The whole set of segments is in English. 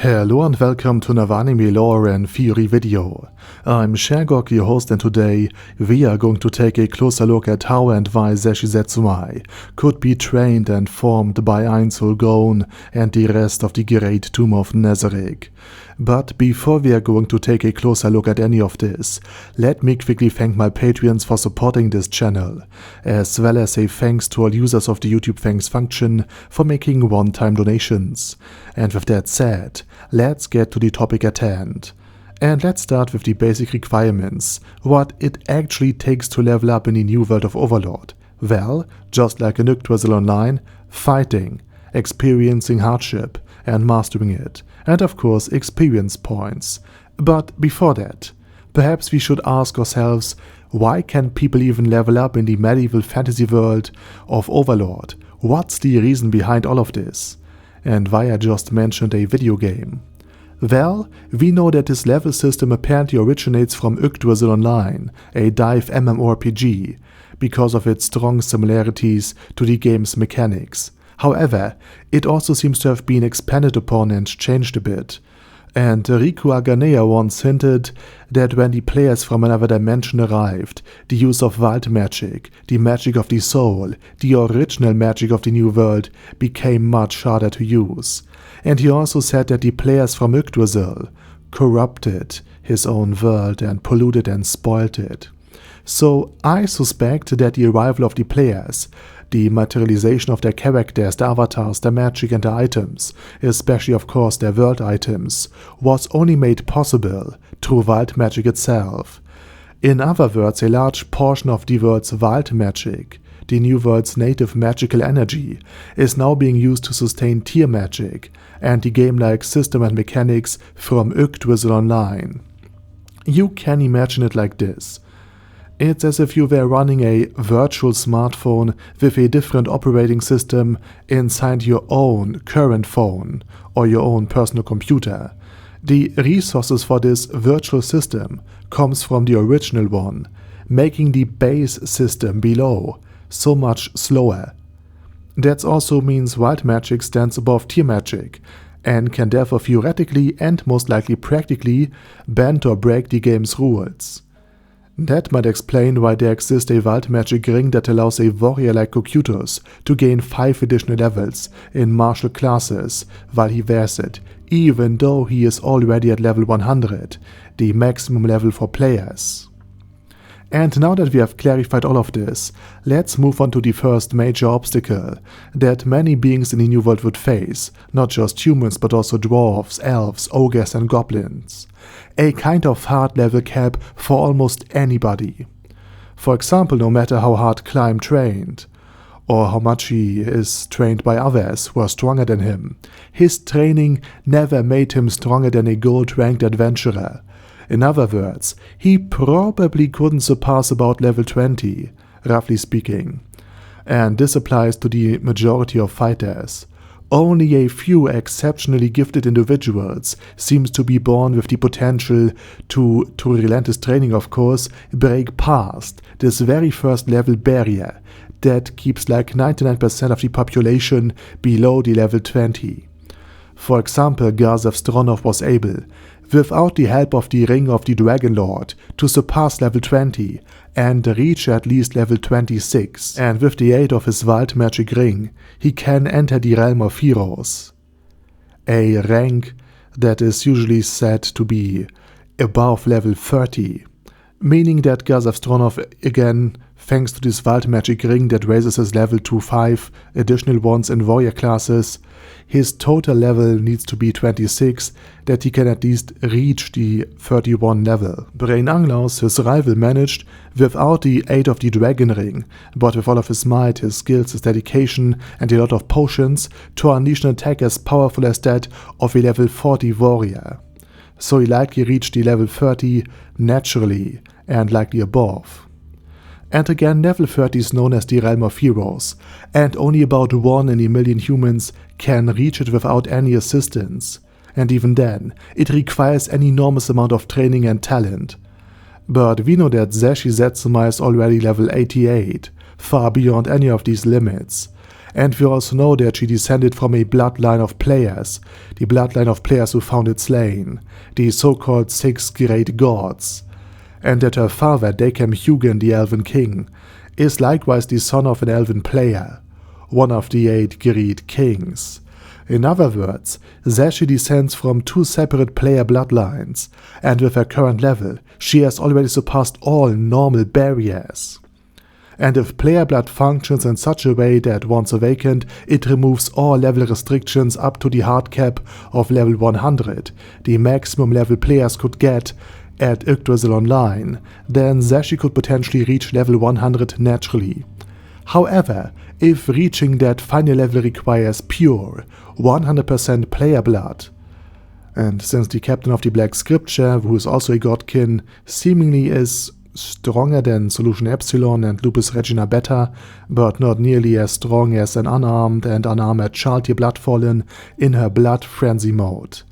Hello and welcome to another anime lore and theory video. I'm Shergok, your host, and today we are going to take a closer look at how and why Zesshi Zetsumei could be trained and formed by Ainz and the rest of the Great Tomb of Nazarick. But before we are going to take a closer look at any of this, let me quickly thank my Patreons for supporting this channel, as well as a thanks to all users of the YouTube thanks function for making one-time donations. And with that said, let's get to the topic at hand. And let's start with the basic requirements, what it actually takes to level up in the new world of Overlord. Well, just like in Yggdrasil Online, fighting, experiencing hardship, and mastering it, and of course experience points. But before that, perhaps we should ask ourselves, why can people even level up in the medieval fantasy world of Overlord? What's the reason behind all of this? And why I just mentioned a video game? Well, we know that this level system apparently originates from Yggdrasil Online, a dive MMORPG, because of its strong similarities to the game's mechanics. However, it also seems to have been expanded upon and changed a bit. And Riku Aganea once hinted that when the players from another dimension arrived, the use of wild magic, the magic of the soul, the original magic of the new world, became much harder to use. And he also said that the players from Yggdrasil corrupted his own world and polluted and spoiled it. So I suspect that the arrival of the players, the materialization of their characters, their avatars, their magic and their items, especially of course their world items, was only made possible through wild magic itself. In other words, a large portion of the world's wild magic, the new world's native magical energy, is now being used to sustain tier magic and the game-like system and mechanics from Yggdrasil Online. You can imagine it like this. It's as if you were running a virtual smartphone with a different operating system inside your own current phone or your own personal computer. The resources for this virtual system comes from the original one, making the base system below so much slower. That also means wild magic stands above tier magic and can therefore theoretically and most likely practically bend or break the game's rules. That might explain why there exists a wild magic ring that allows a warrior like Kokutos to gain 5 additional levels in martial classes while he wears it, even though he is already at level 100, the maximum level for players. And now that we have clarified all of this, let's move on to the first major obstacle that many beings in the New World would face, not just humans but also dwarves, elves, ogres and goblins. A kind of hard level cap for almost anybody. For example, no matter how hard Climb trained, or how much he is trained by others who are stronger than him, his training never made him stronger than a gold-ranked adventurer. In other words, he probably couldn't surpass about level 20, roughly speaking. And this applies to the majority of fighters. Only a few exceptionally gifted individuals seems to be born with the potential to relentless training of course, break past this very first level barrier that keeps like 99% of the population below the level 20. For example, Garzef Stronov was able, without the help of the Ring of the Dragon Lord, to surpass level 20 and reach at least level 26, and with the aid of his wild magic ring, he can enter the realm of heroes, a rank that is usually said to be above level 30, meaning that Garzef Stronov, again, thanks to this wild magic ring that raises his level to 5 additional ones in warrior classes, his total level needs to be 26, that he can at least reach the 31 level. Brain Anglaus, his rival, managed, without the aid of the dragon ring, but with all of his might, his skills, his dedication, and a lot of potions, to unleash an attack as powerful as that of a level 40 warrior. So he likely reached the level 30 naturally, and likely above. And again, level 30 is known as the Realm of Heroes, and only about 1 in a million humans can reach it without any assistance. And even then, it requires an enormous amount of training and talent. But we know that Zesshi Zetsumei is already level 88, far beyond any of these limits. And we also know that she descended from a bloodline of players, the bloodline of players who found it slain, the so-called 6 great gods, and that her father, Hugin, the Elven King, is likewise the son of an Elven player, one of the 8 great kings. In other words, Zesshi descends from 2 separate player bloodlines, and with her current level, she has already surpassed all normal barriers. And if player blood functions in such a way that once awakened, it removes all level restrictions up to the hard cap of level 100, the maximum level players could get at Yggdrasil Online, then Zesshi could potentially reach level 100 naturally. However, if reaching that final level requires pure, 100% player blood, and since the captain of the Black Scripture, who is also a godkin, seemingly is stronger than Solution Epsilon and Lupus Regina Beta, but not nearly as strong as an unarmed and unarmored Chaltier Bloodfallen in her Blood Frenzy mode.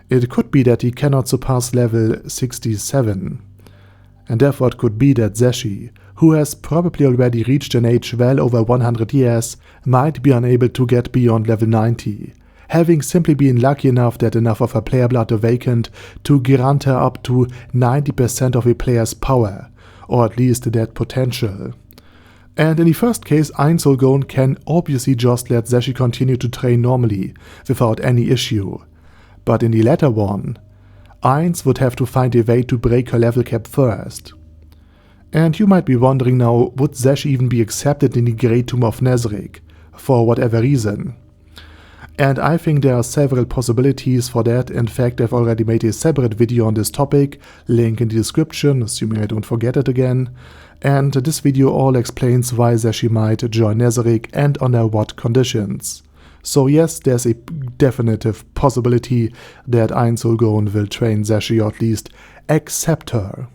It could be that he cannot surpass level 67, and therefore it could be that Zesshi, who has probably already reached an age well over 100 years, might be unable to get beyond level 90, having simply been lucky enough that enough of her player blood awakened to grant her up to 90% of a player's power, or at least that potential. And in the first case, Ainz can obviously just let Zesshi continue to train normally, without any issue. But in the latter one, Ainz would have to find a way to break her level cap first. And you might be wondering now, would Zesshi even be accepted in the Great Tomb of Nazarick, for whatever reason? And I think there are several possibilities for that. In fact, I've already made a separate video on this topic, link in the description, assuming I don't forget it again. And this video all explains why Zesshi might join Nazarick and under what conditions. So yes, there's a definitive possibility that Ainz will train Zesshi, or at least accept her.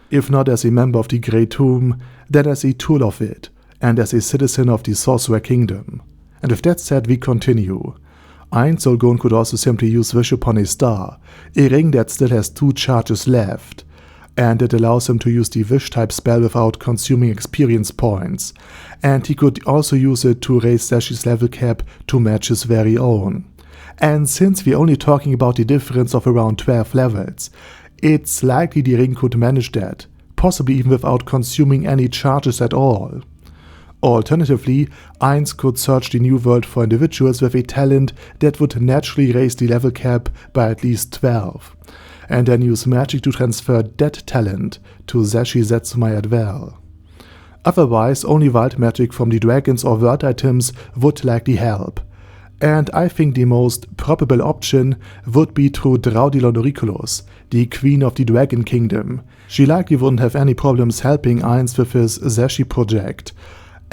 If not as a member of the Great Tomb, then as a tool of it, and as a citizen of the Sorcerer Kingdom. And with that said, we continue. Ainz could also simply use Wish upon a star, a ring that still has 2 charges left, and it allows him to use the Wish type spell without consuming experience points, and he could also use it to raise Zeshi's level cap to match his very own. And since we're only talking about the difference of around 12 levels, it's likely the ring could manage that, possibly even without consuming any charges at all. Alternatively, Ainz could search the new world for individuals with a talent that would naturally raise the level cap by at least 12, and then use magic to transfer that talent to Zesshi Zetsumei as well. Otherwise, only wild magic from the dragons or world items would likely help, and I think the most probable option would be through Draudilon Auriculos, the queen of the Dragon Kingdom. She likely wouldn't have any problems helping Ainz with his Zesshi project,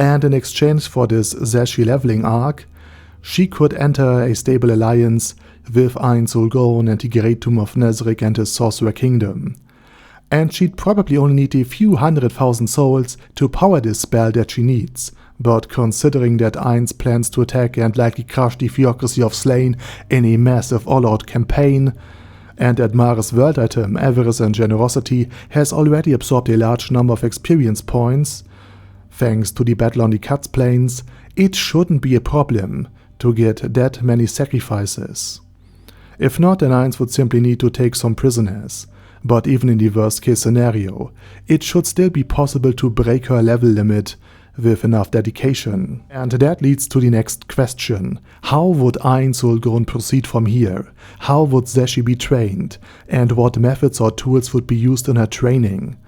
and in exchange for this Zesshi leveling arc, she could enter a stable alliance with Ainz and the Great Tomb of Nazarick and his Sorcerer Kingdom. And she'd probably only need a few 100,000 souls to power this spell that she needs, but considering that Ainz plans to attack and likely crush the Theocracy of Slain in a massive all-out campaign, and that Mara's world item, Avarice and Generosity, has already absorbed a large number of experience points, thanks to the battle on the Cuts Plains, it shouldn't be a problem to get that many sacrifices. If not, then Ainz would simply need to take some prisoners, but even in the worst case scenario, it should still be possible to break her level limit with enough dedication. And that leads to the next question. How would Ainz proceed from here? How would Zesshi be trained? And what methods or tools would be used in her training?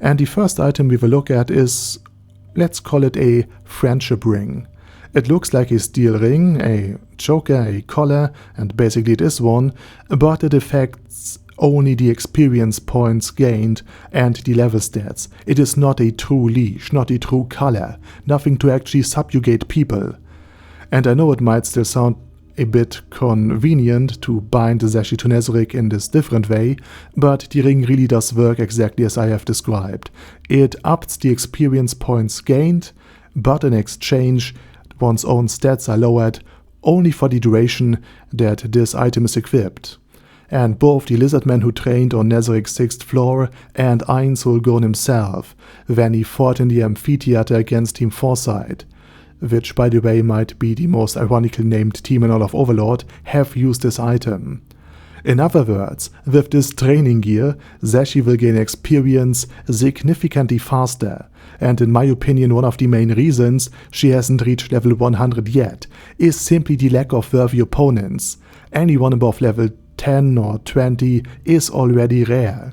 And the first item we will look at is, let's call it a friendship ring. It looks like a steel ring, a choker, a collar, and basically it is one, but it affects only the experience points gained and the level stats. It is not a true leash, not a true collar, nothing to actually subjugate people. And I know it might still sound a bit convenient to bind Zesshi to Nazarick in this different way, but the ring really does work exactly as I have described. It ups the experience points gained, but in exchange one's own stats are lowered only for the duration that this item is equipped. And both the lizardman who trained on Nazarick's 6th floor and Ainz himself, when he fought in the amphitheater against Team Foresight, which by the way might be the most ironically named team in all of Overlord, have used this item. In other words, with this training gear, Zesshi will gain experience significantly faster, and in my opinion one of the main reasons she hasn't reached level 100 yet is simply the lack of worthy opponents. Anyone above level 10 or 20 is already rare.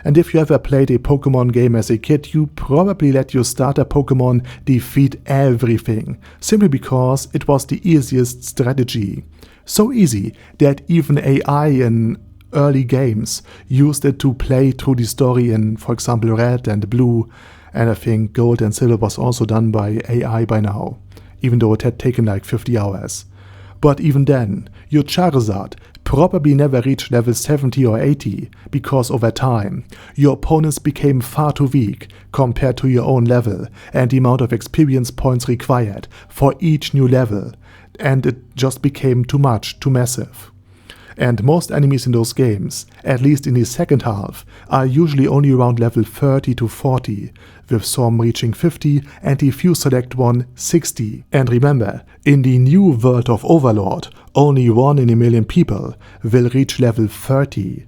And if you ever played a Pokemon game as a kid, you probably let your starter Pokemon defeat everything, simply because it was the easiest strategy. So easy that even AI in early games used it to play through the story in, for example, Red and Blue, and I think Gold and Silver was also done by AI by now, even though it had taken like 50 hours. But even then, your Charizard probably never reached level 70 or 80, because over time, your opponents became far too weak compared to your own level and the amount of experience points required for each new level, and it just became too much, too massive. And most enemies in those games, at least in the second half, are usually only around level 30 to 40, with some reaching 50 and if you select one, 60. And remember, in the new world of Overlord, only 1 in a million people will reach level 30.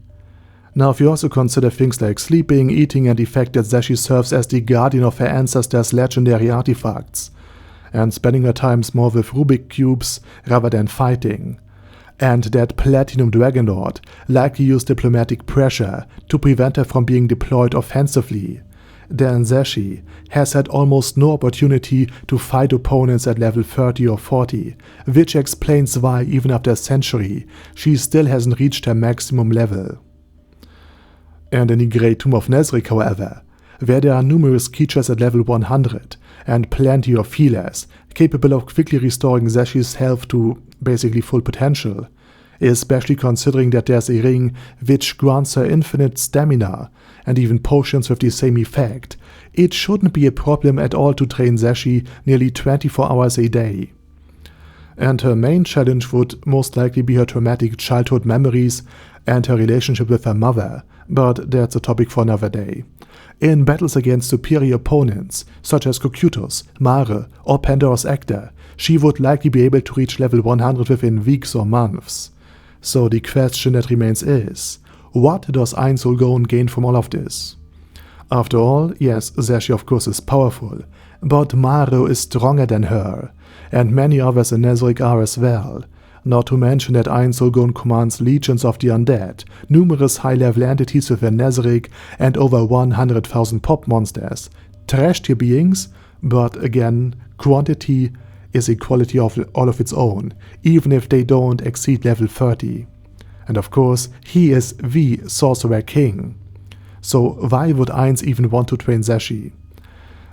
Now if you also consider things like sleeping, eating and the fact that Zesshi serves as the guardian of her ancestors' legendary artifacts, and spending her times more with Rubik cubes rather than fighting, and that Platinum Dragonlord likely used diplomatic pressure to prevent her from being deployed offensively, then Zesshi has had almost no opportunity to fight opponents at level 30 or 40, which explains why even after a century she still hasn't reached her maximum level. And in the Great Tomb of Nazarick, however, where there are numerous creatures at level 100 and plenty of healers capable of quickly restoring Zeshi's health to basically full potential, especially considering that there's a ring which grants her infinite stamina and even potions with the same effect, it shouldn't be a problem at all to train Zesshi nearly 24 hours a day. And her main challenge would most likely be her traumatic childhood memories and her relationship with her mother, but that's a topic for another day. In battles against superior opponents, such as Cocytus, Mare, or Pandora's Actor, she would likely be able to reach level 100 within weeks or months. So the question that remains is, what does Ainz gain from all of this? After all, yes, Zesshi of course is powerful, but Mare is stronger than her, and many others in Nazarick are as well. Not to mention that Ainz commands legions of the undead, numerous high-level entities within Nazarick, and over 100,000 pop monsters. Trash tier beings, but again, quantity is a quality of all of its own, even if they don't exceed level 30. And of course, he is the Sorcerer King. So why would Ainz even want to train Zesshi?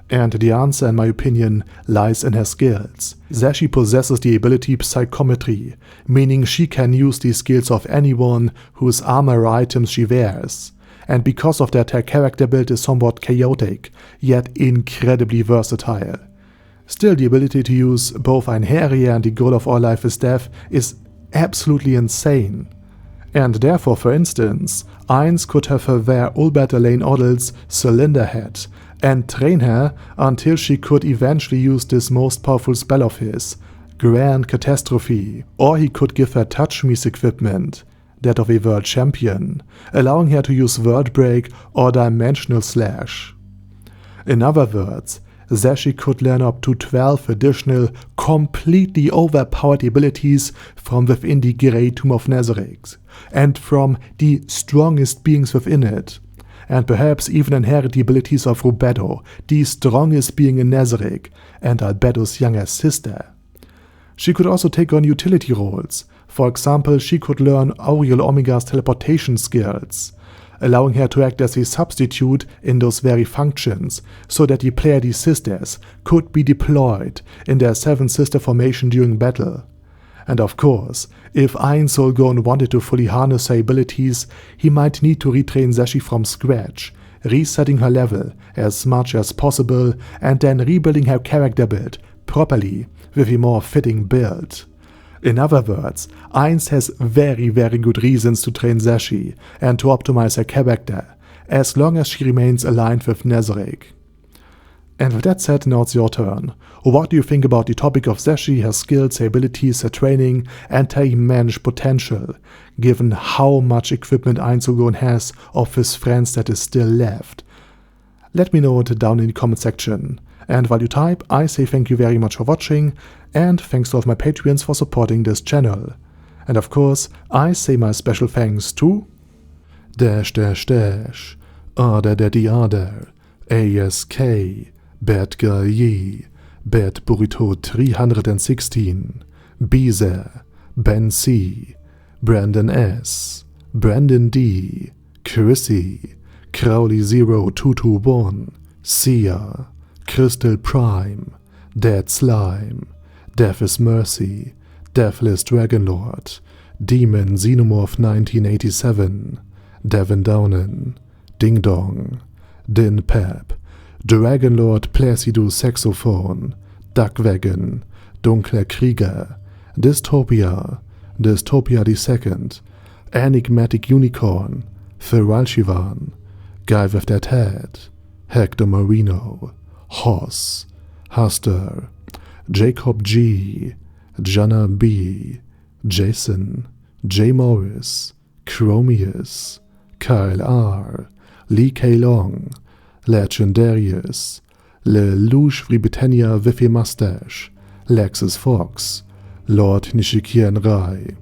And the answer, in my opinion, lies in her skills. Zesshi possesses the ability Psychometry, meaning she can use the skills of anyone whose armor or items she wears. And because of that, her character build is somewhat chaotic, yet incredibly versatile. Still, the ability to use both ein Harrier and the goal of all life is death is absolutely insane. And therefore, for instance, Ainz could have her wear Ulbert Elaine Oddle's cylinder head and train her until she could eventually use this most powerful spell of his, Grand Catastrophe. Or he could give her Touch Me's equipment, that of a world champion, allowing her to use World Break or Dimensional Slash. In other words, Zesshi could learn up to 12 additional, completely overpowered abilities from within the Great Tomb of Nazarick, and from the strongest beings within it, and perhaps even inherit the abilities of Rubedo, the strongest being in Nazarick, and Albedo's younger sister. She could also take on utility roles. For example, she could learn Auriel Omega's teleportation skills, allowing her to act as a substitute in those very functions, so that the Pleiades sisters could be deployed in their Seven Sister formation during battle. And of course, if Ainz wanted to fully harness her abilities, he might need to retrain Zesshi from scratch, resetting her level as much as possible and then rebuilding her character build properly with a more fitting build. In other words, Ainz has very good reasons to train Zesshi and to optimize her character, as long as she remains aligned with Nazarick. And with that said, now it's your turn. What do you think about the topic of Zesshi, her skills, her abilities, her training, and her immense potential, given how much equipment Ainz has of his friends that is still left? Let me know it down in the comment section. And while you type, I say thank you very much for watching, and thanks to all of my Patreons for supporting this channel. And of course, I say my special thanks to Other Daddy Other, ASK, Bad Guy Yee, Bad Burrito 316, Beezer, Ben C, Brandon S, Brandon D, Chrissy, Crowley 0221, Sia, Crystal Prime, Dead Slime, Death is Mercy, Deathless Dragonlord, Demon Xenomorph 1987, Devin Downen, Ding Dong, Din Pep, Dragonlord Placido Saxophone, Duckwagon, Dunkler Krieger, Dystopia, Dystopia II, Enigmatic Unicorn, Feralchivan, Guy with That Head, Hector Marino, Hoss, Huster, Jacob G, Jana B, Jason, J. Morris, Chromius, Kyle R, Lee K. Long, Legendarius, Le Louche Britannia with a Mustache, Lexus Fox, Lord Nishikian Rai,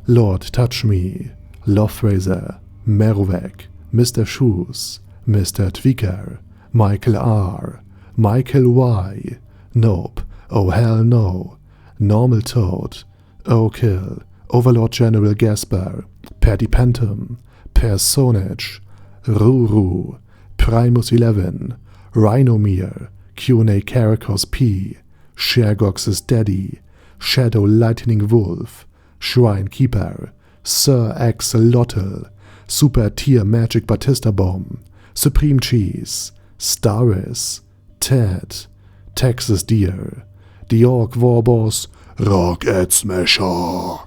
Lord Touch Me, Loverazer, Merowek, Mr. Shoes, Mr. Tweaker, Michael R, Michael Y, Nope, Oh Hell No, Normal Toad, Oh Kill, Overlord General Gasper, Paddy Pentum, Personage, Ruru, Primus 11, Rhinomere, Q&A Caracos P, Shergox's Daddy, Shadow Lightning Wolf, Shrine Keeper, Sir Axolotl, Super Tier Magic Batista Bomb, Supreme Cheese, Staris, Ted, Texas Deer, The Orc Warboss, Rocket Smasher,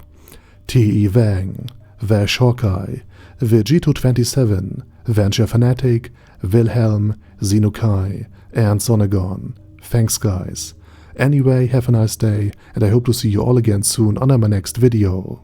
T.E. Wang, Vash Hawkeye, Vegito27, Venture Fanatic, Wilhelm, Xenokai, and Sonagon. Thanks guys. Anyway, have a nice day, and I hope to see you all again soon on my next video.